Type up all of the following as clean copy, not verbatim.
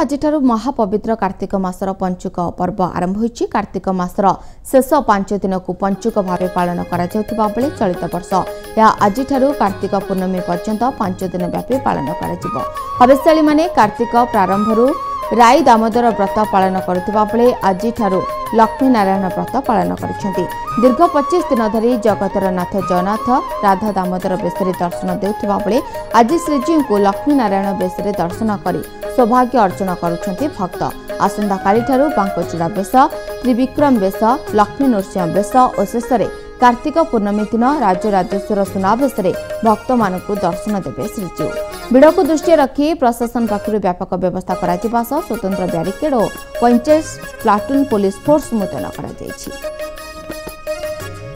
आज महापवित्र कार्तिक मासर पंचुक पर्व आरंभ होइछि। कार्तिक मासर शेष 5 दिन को पंचुक भाव पालन करा जाउथिबा बेले चलित वर्ष या आज कार्तिक पूर्णमी पर्यंत 5 दिन व्यापी पालन करा हवेशाली माने कार्तिक प्रारंभरू राई दामोदर व्रत पालन करुवा बेले आज लक्ष्मी नारायण व्रत पालन करिसेंति। दीर्घ 25 दिन धरी जगतर नाथ जगन्नाथ राधा दामोदर बेसरे दर्शन देउथिबा बेले आज श्रीजी को लक्ष्मी नारायण बेसरे दर्शन करी सौभाग्य अर्जन करुछंती भक्त। आसंता काली ठारू बांकोचूड़ा बेश, त्रिविक्रम बेश, लक्ष्मी नृसिंह बेश और शेष कार्तिक पूर्णमी दिन राजराजेश्वर सुनाबेश भक्त मानकु दर्शन देवे श्रीजीउ। भिड़ को दृष्टि रखी प्रशासन पक्षर व्यापक व्यवस्था करा स्वतंत्र ब्यारिकेड और 50 प्लाटून पुलिस फोर्स मुतयन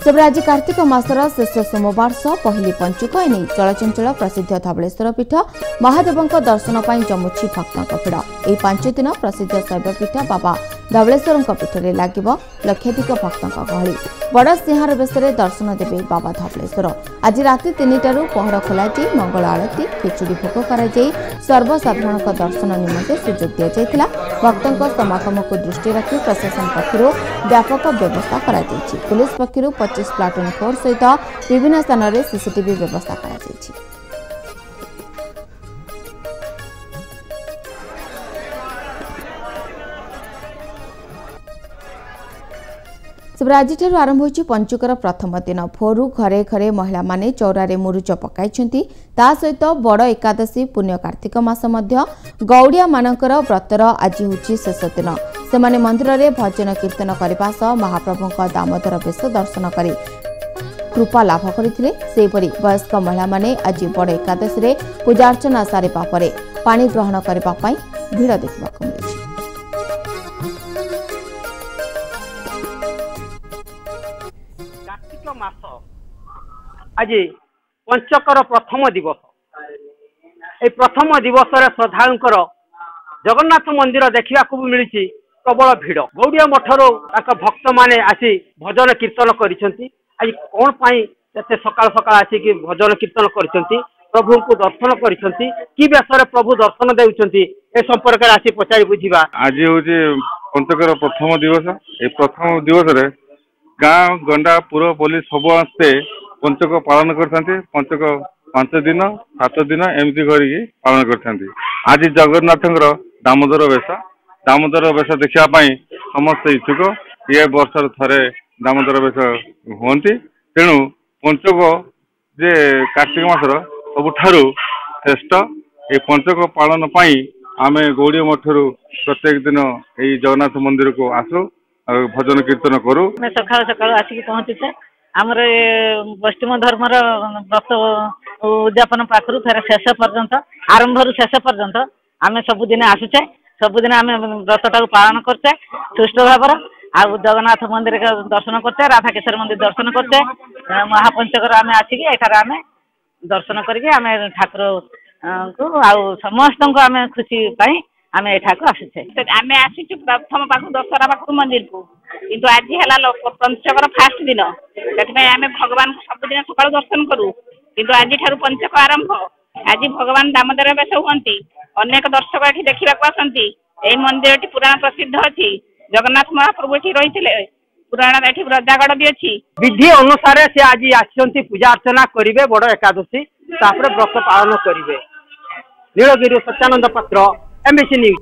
कर आज कार्तिक मासर शेष सोमवार पहली पंचुक एने चलचंचल प्रसिद्ध धवलेश्वर पीठ महादेव दर्शन पर जमुछि भक्तों भिड़। यह 5 दिन प्रसिद्ध शैवपीठ बाबा धवलेश्वर पीठ में लगे लक्षाधिक भक्तों गहली। बड़ सिंहार बेश दर्शन देवे बाबा धवलेश्वर। आज राति 3टारू पहर खोल मंगल आरती खिचुड़ी भोग कर सर्वसाधारण दर्शन निमंते सुजोग दि जाइथिला। भक्तों समागम को दृष्टि रखी प्रशासन पक्षर व्यापक व्यवस्था करा जाइछि। पुलिस पक्षर 25 प्लाटून फोर्स सहित विभिन्न स्थान में सीसीटीवी व्यवस्था करा जाइछि। आज आरंभ होइछि पंचुकर प्रथम दिन। भोरु घरे घरे महिला माने चौरारे मुरुज पकाइछन्ति। ता सहित बड़ एकादशी पुण्य कार्तिक मास मध्य गौड़िया मानकर व्रतर आज होइछि शेष दिन। सेमाने मंदिर रे भजन कीर्तन करबा सह महाप्रभुଙ୍କ दामोदर बेश दर्शन करी कृपा लाभ करथिले। सेपरि वयस्क महिला माने आज बड़ एकादशी रे पूजा अर्चना सारिबा परे पानी ग्रहण करबा पई भिड़ देखबाक मिलिछि। आज पंचकर प्रथम दिवस। ए प्रथम दिवस श्रद्धालुंकर जगन्नाथ मंदिर देखा मिली प्रबल भिड़। गौड़िया मठर भक्त माने आसी भजन कीर्तन करिसेंति। आज कौन पाई सकाल सकाल आसिक भजन कीर्तन करिसेंति, प्रभु को दर्शन करिसेंति। कि बेसरे प्रभु दर्शन देउछंति ए संपर्क रे आसी पचारि बुझिबा। आज होजे पंचकर प्रथम दिवस। ए प्रथम दिवस रे गाँ गंडा पुर पुलिस सबस्ते पंचक पालन करथांती। पंचक 5 दिन 7 दिन एमती करके पालन करथांती। आज जगन्नाथंकर दामोदर वेश देखा समस्त इच्छुक। ये वर्ष थरे दामोदर वेश हुंती। तेणु पंचक जे कार्तिक मासर सबुठारु श्रेष्ठ। ये पंचक पालन पाई आमे गौड़िया मठरू प्रत्येक दिन यही जगन्नाथ मंदिर को आसू भजन कीर्तन करू। सकाल सकाल आसिक पहुंचे आमर वैष्णव धर्मर व्रत उद्यापन पाखर फेर शेष पर्यंत आरंभ शेष पर्यंत आम सबुदिन आसुचे। सबुदिन आम व्रतटा पालन करचे सुष्ठ भाव। जगन्नाथ मंदिर दर्शन करचे, राधाकेश्वर मंदिर दर्शन करचे। महापंचकर आम आसिक एठार आम दर्शन करके आम ठाकुर को समस्त आम खुशी पाई आम एठाक आसुचे। आम आसीचु प्रथम पाखु दशहरा पाखु मंदिर को, किंतु आज है पंचकर फास्ट दिन। से आम भगवान सबुदिन सकाल दर्शन करूँ, किंतु आज ठारू पंचक आरंभ। आज भगवान दामोदर बेश हुंती। अनेक दर्शक ये देखा आसती। यही मंदिर पुराण प्रसिद्ध अच्छी। जगन्नाथ महाप्रभु ये रही पुराण रजागढ़ भी अच्छी। विधि अनुसार से आज आसती पूजा अर्चना करेंगे। बड़ एकादशी व्रत पालन करेंगे। नीलगिरी सत्यानंद पात्र, MBC न्यूज।